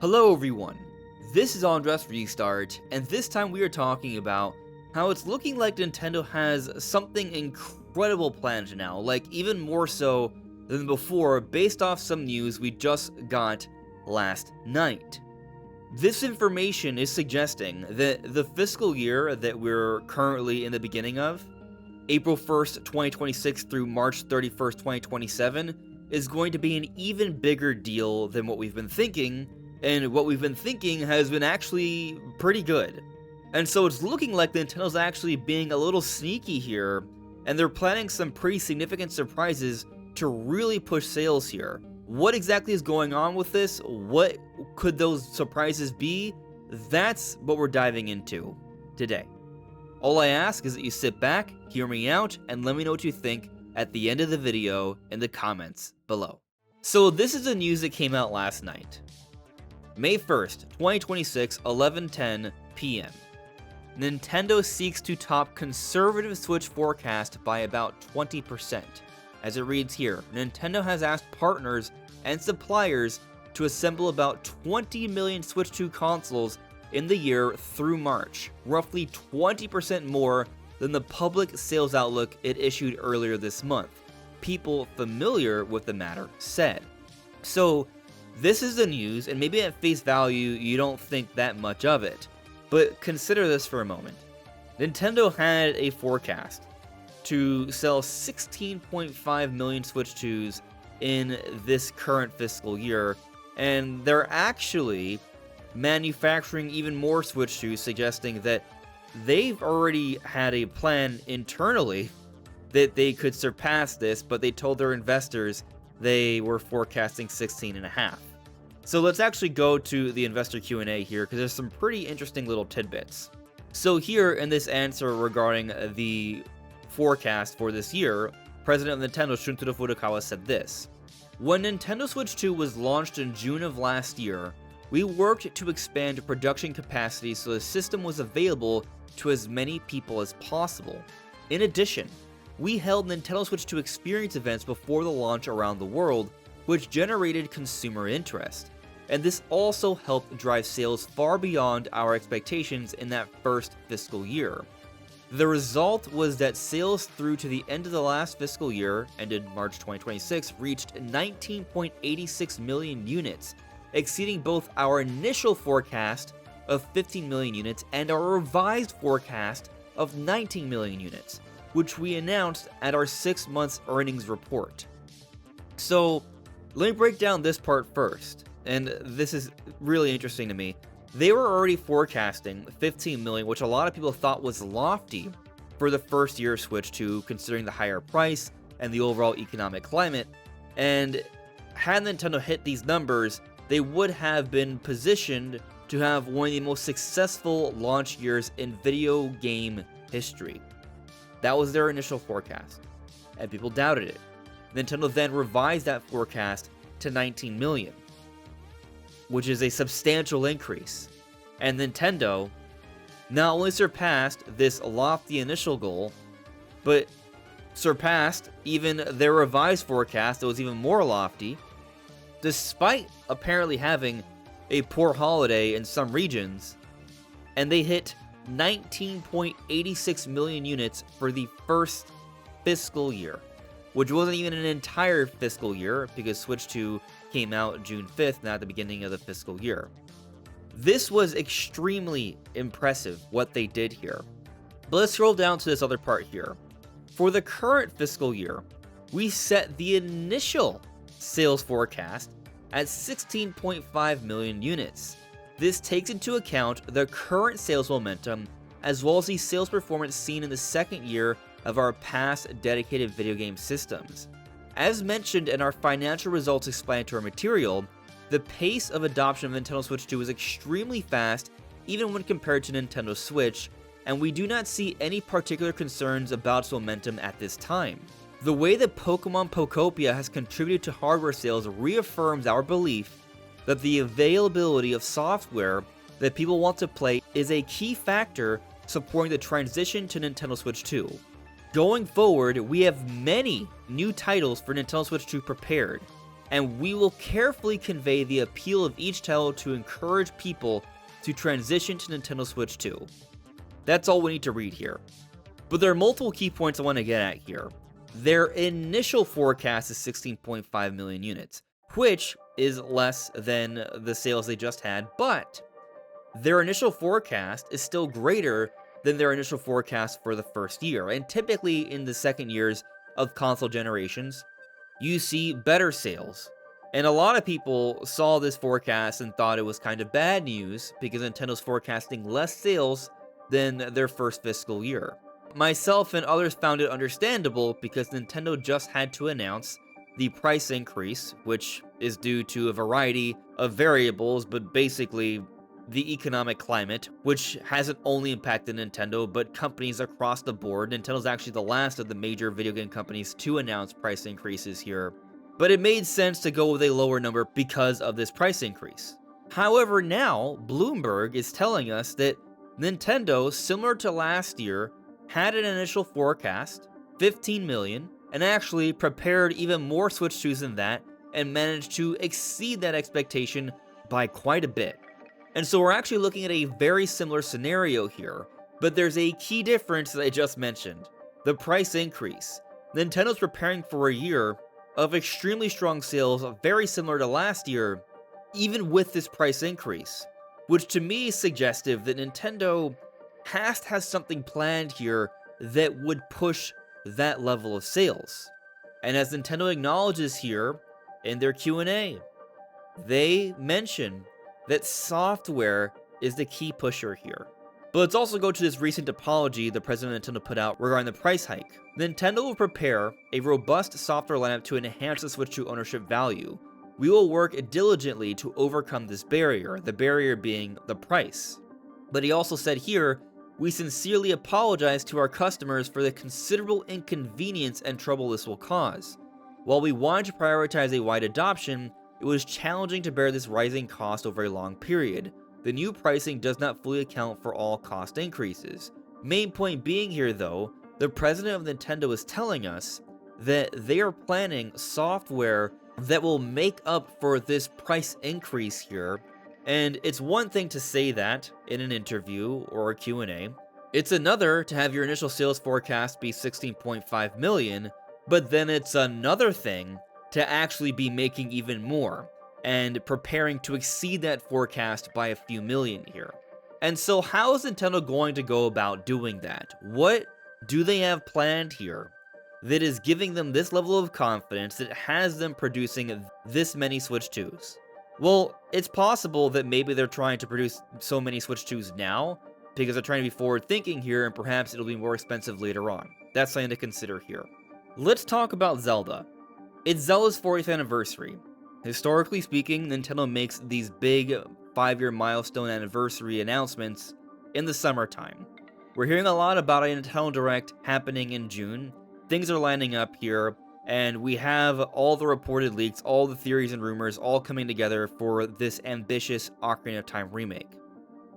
Hello everyone, this is AndresRestart, and this time we are talking about how it's looking like Nintendo has something incredible planned now, like even more so than before based off some news we just got last night. This information is suggesting that the fiscal year that we're currently in the beginning of, April 1st, 2026 through March 31st, 2027, is going to be an even bigger deal than what we've been thinking, and what we've been thinking has been actually pretty good. And so it's looking like Nintendo's actually being a little sneaky here, and they're planning some pretty significant surprises to really push sales here. What exactly is going on with this? What could those surprises be? That's what we're diving into today. All I ask is that you sit back, hear me out, and let me know what you think at the end of the video in the comments below. So this is the news that came out last night. May 1st, 2026, 11:10 p.m. Nintendo seeks to top conservative Switch forecast by about 20%. As it reads here, Nintendo has asked partners and suppliers to assemble about 20 million Switch 2 consoles in the year through March, roughly 20% more than the public sales outlook it issued earlier this month, people familiar with the matter said. So, this is the news, and maybe at face value you don't think that much of it, but consider this for a moment. Nintendo had a forecast to sell 16.5 million Switch 2s in this current fiscal year, and they're actually manufacturing even more Switch 2s, suggesting that they've already had a plan internally that they could surpass this, but they told their investors they were forecasting 16.5. So let's actually go to the investor Q&A here, because there's some pretty interesting little tidbits. So here in this answer regarding the forecast for this year, President of Nintendo Shuntaro Furukawa said this: "When Nintendo Switch 2 was launched in June of last year, we worked to expand production capacity so the system was available to as many people as possible. In addition, we held Nintendo Switch 2 experience events before the launch around the world, which generated consumer interest, and this also helped drive sales far beyond our expectations in that first fiscal year. The result was that sales through to the end of the last fiscal year, ended March 2026, reached 19.86 million units, exceeding both our initial forecast of 15 million units and our revised forecast of 19 million units, which we announced at our 6 months earnings report." So, let me break down this part first, and this is really interesting to me. They were already forecasting 15 million, which a lot of people thought was lofty for the first year of Switch 2, considering the higher price and the overall economic climate, and had Nintendo hit these numbers, they would have been positioned to have one of the most successful launch years in video game history. That was their initial forecast, and people doubted it. Nintendo then revised that forecast to 19 million, which is a substantial increase. And Nintendo not only surpassed this lofty initial goal, but surpassed even their revised forecast that was even more lofty, despite apparently having a poor holiday in some regions, and they hit 19.86 million units for the first fiscal year, which wasn't even an entire fiscal year because Switch 2 came out June 5th, not at the beginning of the fiscal year. This was extremely impressive what they did here. But let's scroll down to this other part here. For the current fiscal year, we set the initial sales forecast at 16.5 million units. This takes into account the current sales momentum as well as the sales performance seen in the second year of our past dedicated video game systems. As mentioned in our financial results explanatory material, the pace of adoption of Nintendo Switch 2 is extremely fast even when compared to Nintendo Switch, and we do not see any particular concerns about its momentum at this time. The way that Pokémon Pokopia has contributed to hardware sales reaffirms our belief that the availability of software that people want to play is a key factor supporting the transition to Nintendo Switch 2. Going forward, we have many new titles for Nintendo Switch 2 prepared, and we will carefully convey the appeal of each title to encourage people to transition to Nintendo Switch 2. That's all we need to read here. But there are multiple key points I want to get at here. Their initial forecast is 16.5 million units, which is less than the sales they just had, but their initial forecast is still greater than their initial forecast for the first year. And typically in the second years of console generations, you see better sales. And a lot of people saw this forecast and thought it was kind of bad news because Nintendo's forecasting less sales than their first fiscal year. Myself and others found it understandable because Nintendo just had to announce the price increase, which is due to a variety of variables, but basically the economic climate, which hasn't only impacted Nintendo, but companies across the board. Nintendo's actually the last of the major video game companies to announce price increases here, but it made sense to go with a lower number because of this price increase. However, now Bloomberg is telling us that Nintendo, similar to last year, had an initial forecast, 15 million, and actually prepared even more Switch 2s than that, and managed to exceed that expectation by quite a bit. And so we're actually looking at a very similar scenario here, but there's a key difference that I just mentioned. The price increase. Nintendo's preparing for a year of extremely strong sales, very similar to last year, even with this price increase, which to me is suggestive that Nintendo has something planned here that would push that level of sales. And as Nintendo acknowledges here in their Q&A, they mention that software is the key pusher here. But let's also go to this recent apology the president of Nintendo put out regarding the price hike. Nintendo will prepare a robust software lineup to enhance the Switch 2 ownership value. We will work diligently to overcome this barrier, the barrier being the price. But he also said here, we sincerely apologize to our customers for the considerable inconvenience and trouble this will cause. While we wanted to prioritize a wide adoption, it was challenging to bear this rising cost over a long period. The new pricing does not fully account for all cost increases. Main point being here though, the president of Nintendo is telling us that they are planning software that will make up for this price increase here. And it's one thing to say that in an interview or a Q&A. It's another to have your initial sales forecast be 16.5 million, but then it's another thing to actually be making even more and preparing to exceed that forecast by a few million here. And so how is Nintendo going to go about doing that? What do they have planned here that is giving them this level of confidence that has them producing this many Switch 2s? Well, it's possible that maybe they're trying to produce so many Switch 2s now because they're trying to be forward-thinking here and perhaps it'll be more expensive later on. That's something to consider here. Let's talk about Zelda. It's Zelda's 40th anniversary. Historically speaking, Nintendo makes these big 5-year milestone anniversary announcements in the summertime. We're hearing a lot about a Nintendo Direct happening in June. Things are lining up here, and we have all the reported leaks, all the theories and rumors all coming together for this ambitious Ocarina of Time remake.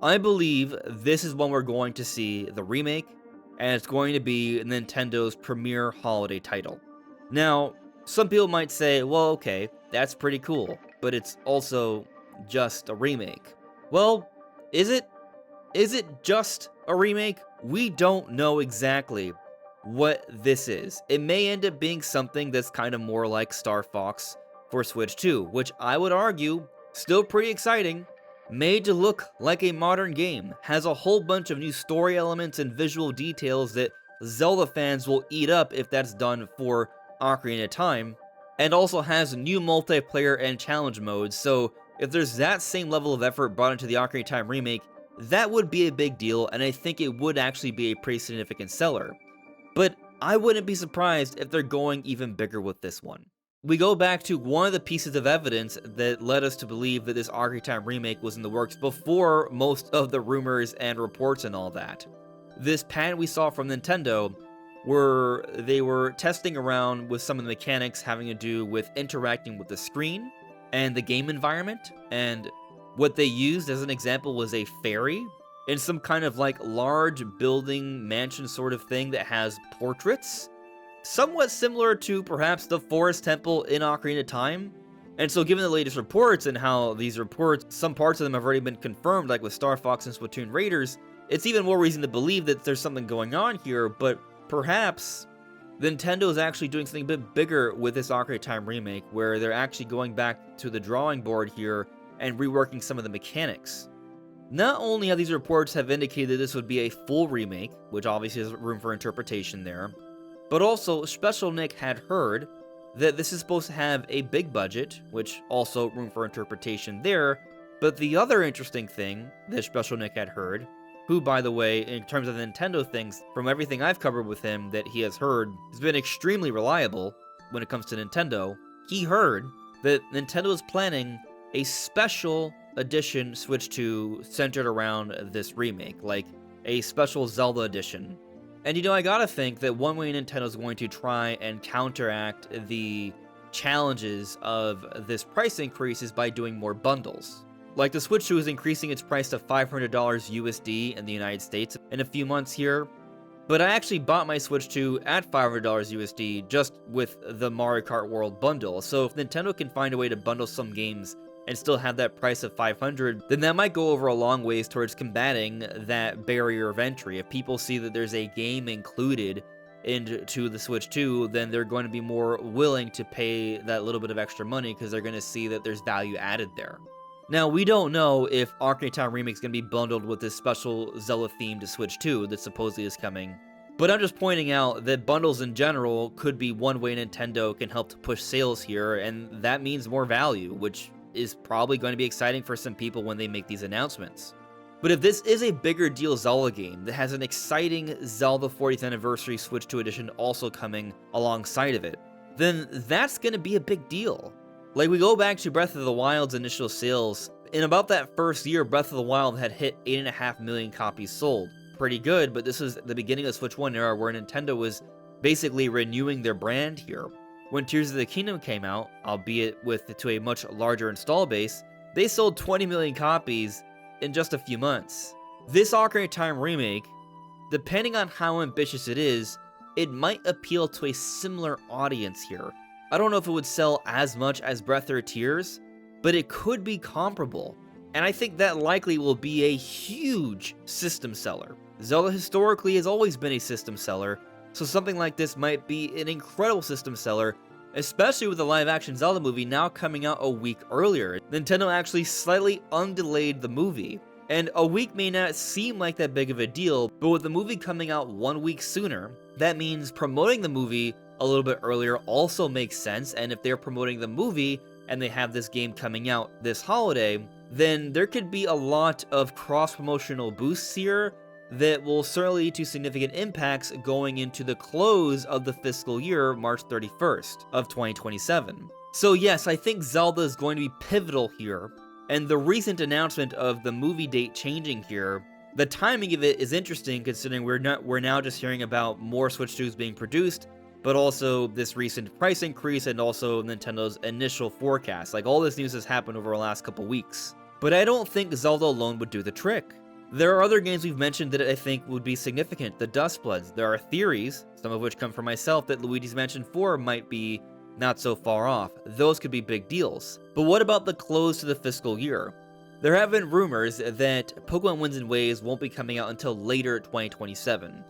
I believe this is when we're going to see the remake, and it's going to be Nintendo's premier holiday title. Now, some people might say, well, okay, that's pretty cool, but it's also just a remake. Well, is it? Is it just a remake? We don't know exactly what this is. It may end up being something that's kind of more like Star Fox for Switch 2, which I would argue, still pretty exciting, made to look like a modern game, has a whole bunch of new story elements and visual details that Zelda fans will eat up if that's done for Ocarina of Time, and also has new multiplayer and challenge modes, so if there's that same level of effort brought into the Ocarina of Time remake, that would be a big deal, and I think it would actually be a pretty significant seller. But I wouldn't be surprised if they're going even bigger with this one. We go back to one of the pieces of evidence that led us to believe that this Ocarina of Time remake was in the works before most of the rumors and reports and all that. This patent we saw from Nintendo, where they were testing around with some of the mechanics having to do with interacting with the screen and the game environment, and what they used as an example was a fairy in some kind of like large building mansion sort of thing that has portraits, somewhat similar to perhaps the Forest Temple in Ocarina of Time, And so given the latest reports and how these reports, some parts of them have already been confirmed, like with Star Fox and Splatoon Raiders, it's even more reason to believe that there's something going on here, but perhaps Nintendo is actually doing something a bit bigger with this Ocarina of Time remake, where they're actually going back to the drawing board here and reworking some of the mechanics. Not only have these reports have indicated that this would be a full remake, which obviously has room for interpretation there, but also Special Nick had heard that this is supposed to have a big budget, which also room for interpretation there. But the other interesting thing that Special Nick had heard, who, by the way, in terms of Nintendo things, from everything I've covered with him that he has heard, has been extremely reliable when it comes to Nintendo. He heard that Nintendo is planning a special edition Switch 2 centered around this remake, like a special Zelda edition. And I gotta think that one way Nintendo's going to try and counteract the challenges of this price increase is by doing more bundles. Like the Switch 2 is increasing its price to $500 USD in the United States in a few months here, but I actually bought my Switch 2 at $500 USD just with the Mario Kart World bundle. So if Nintendo can find a way to bundle some games and still have that price of $500, then that might go over a long ways towards combating that barrier of entry. If people see that there's a game included into the Switch 2, then they're going to be more willing to pay that little bit of extra money because they're going to see that there's value added there. Now, we don't know if Ocarina of Time Remake is going to be bundled with this special Zelda theme to Switch 2 that supposedly is coming, but I'm just pointing out that bundles in general could be one way Nintendo can help to push sales here, and that means more value, which is probably going to be exciting for some people when they make these announcements. But if this is a bigger deal Zelda game that has an exciting Zelda 40th Anniversary Switch 2 edition also coming alongside of it, then that's going to be a big deal. Like, we go back to Breath of the Wild's initial sales. In about that first year, Breath of the Wild had hit 8.5 million copies sold. Pretty good, but this was the beginning of the Switch 1 era where Nintendo was basically renewing their brand here. When Tears of the Kingdom came out, albeit to a much larger install base, they sold 20 million copies in just a few months. This Ocarina of Time remake, depending on how ambitious it is, it might appeal to a similar audience here. I don't know if it would sell as much as Breath or Tears, but it could be comparable. And I think that likely will be a huge system seller. Zelda historically has always been a system seller, so something like this might be an incredible system seller, especially with the live-action Zelda movie now coming out a week earlier. Nintendo actually slightly undelayed the movie, and a week may not seem like that big of a deal, but with the movie coming out 1 week sooner, that means promoting the movie a little bit earlier also makes sense, and if they're promoting the movie and they have this game coming out this holiday, then there could be a lot of cross-promotional boosts here that will certainly lead to significant impacts going into the close of the fiscal year, March 31st of 2027. So yes, I think Zelda is going to be pivotal here, and the recent announcement of the movie date changing here, the timing of it is interesting considering we're now just hearing about more Switch 2s being produced, but also this recent price increase and also Nintendo's initial forecast. Like, all this news has happened over the last couple weeks. But I don't think Zelda alone would do the trick. There are other games we've mentioned that I think would be significant. The Dustbloods. There are theories, some of which come from myself, that Luigi's Mansion 4 might be not so far off. Those could be big deals. But what about the close to the fiscal year? There have been rumors that Pokémon Winds and Waves won't be coming out until later 2027.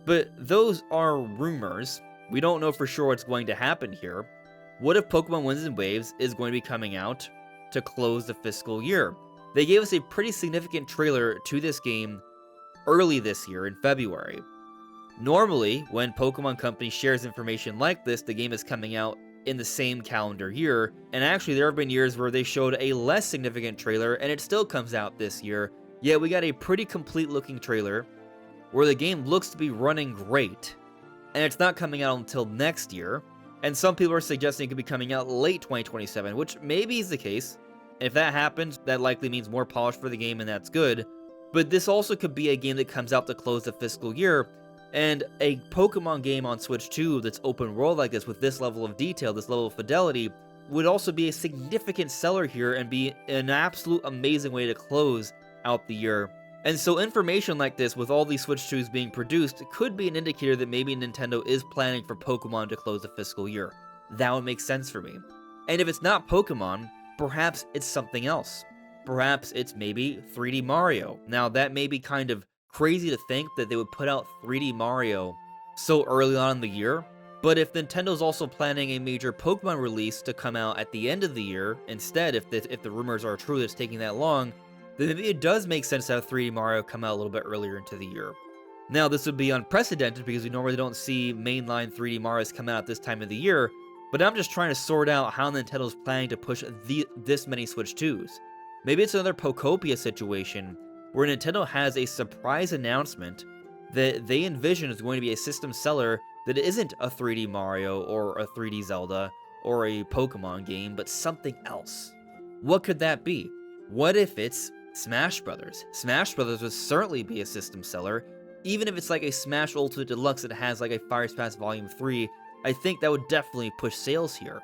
But those are rumors. We don't know for sure what's going to happen here. What if Pokémon Winds and Waves is going to be coming out to close the fiscal year? They gave us a pretty significant trailer to this game early this year in February. Normally, when Pokemon Company shares information like this, the game is coming out in the same calendar year, and actually there have been years where they showed a less significant trailer and it still comes out this year, yet we got a pretty complete looking trailer where the game looks to be running great, and it's not coming out until next year, and some people are suggesting it could be coming out late 2027, which maybe is the case. If that happens, that likely means more polish for the game, and that's good. But this also could be a game that comes out to close the fiscal year, and a Pokemon game on Switch 2 that's open world like this with this level of detail, this level of fidelity, would also be a significant seller here and be an absolute amazing way to close out the year. And so information like this, with all these Switch 2s being produced, could be an indicator that maybe Nintendo is planning for Pokemon to close the fiscal year. That would make sense for me. And if it's not Pokemon, perhaps it's something else. Perhaps it's maybe 3D Mario. Now, that may be kind of crazy to think that they would put out 3D Mario so early on in the year, but if Nintendo's also planning a major Pokemon release to come out at the end of the year, instead, if the rumors are true that it's taking that long, then maybe it does make sense to have 3D Mario come out a little bit earlier into the year. Now, this would be unprecedented because we normally don't see mainline 3D Marios come out at this time of the year, but I'm just trying to sort out how Nintendo's planning to push this many Switch 2s. Maybe it's another Pokopia situation, where Nintendo has a surprise announcement that they envision is going to be a system seller that isn't a 3D Mario or a 3D Zelda or a Pokemon game, but something else. What could that be? What if it's Smash Brothers? Smash Brothers would certainly be a system seller, even if it's like a Smash Ultimate Deluxe that has like a Fire Pass Volume 3, I think that would definitely push sales here.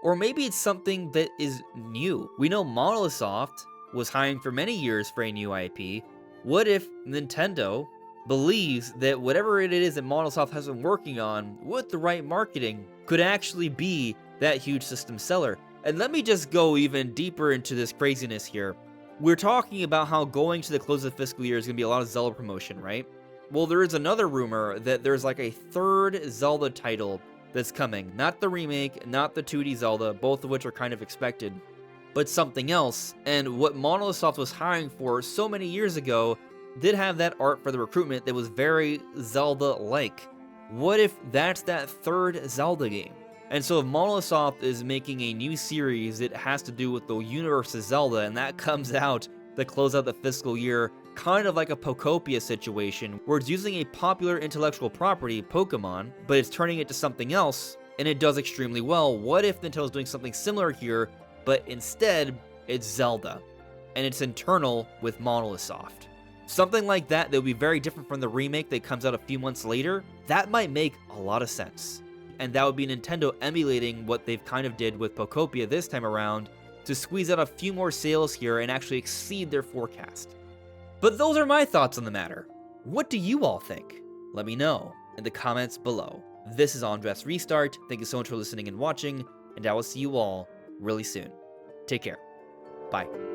Or maybe it's something that is new. We know Monolith Soft was hiring for many years for a new IP. What if Nintendo believes that whatever it is that Monolith Soft has been working on, with the right marketing, could actually be that huge system seller? And let me just go even deeper into this craziness here. We're talking about how going to the close of the fiscal year is going to be a lot of Zelda promotion, right? Well, there is another rumor that there's like a third Zelda title that's coming. Not the remake, not the 2D Zelda, both of which are kind of expected, but something else. And what Monolith Soft was hiring for so many years ago did have that art for the recruitment that was very Zelda-like. What if that's that third Zelda game? And so if Monolith Soft is making a new series that has to do with the universe of Zelda, and that comes out to close out the fiscal year, kind of like a Pokopia situation, where it's using a popular intellectual property, Pokemon, but it's turning it to something else, and it does extremely well. What if Nintendo's doing something similar here, but instead, it's Zelda, and it's internal with Monolith Soft? Something like that would be very different from the remake that comes out a few months later. That might make a lot of sense. And that would be Nintendo emulating what they've kind of did with Pokopia this time around to squeeze out a few more sales here and actually exceed their forecast. But those are my thoughts on the matter. What do you all think? Let me know in the comments below. This is AndresRestart. Thank you so much for listening and watching, and I will see you all really soon. Take care. Bye.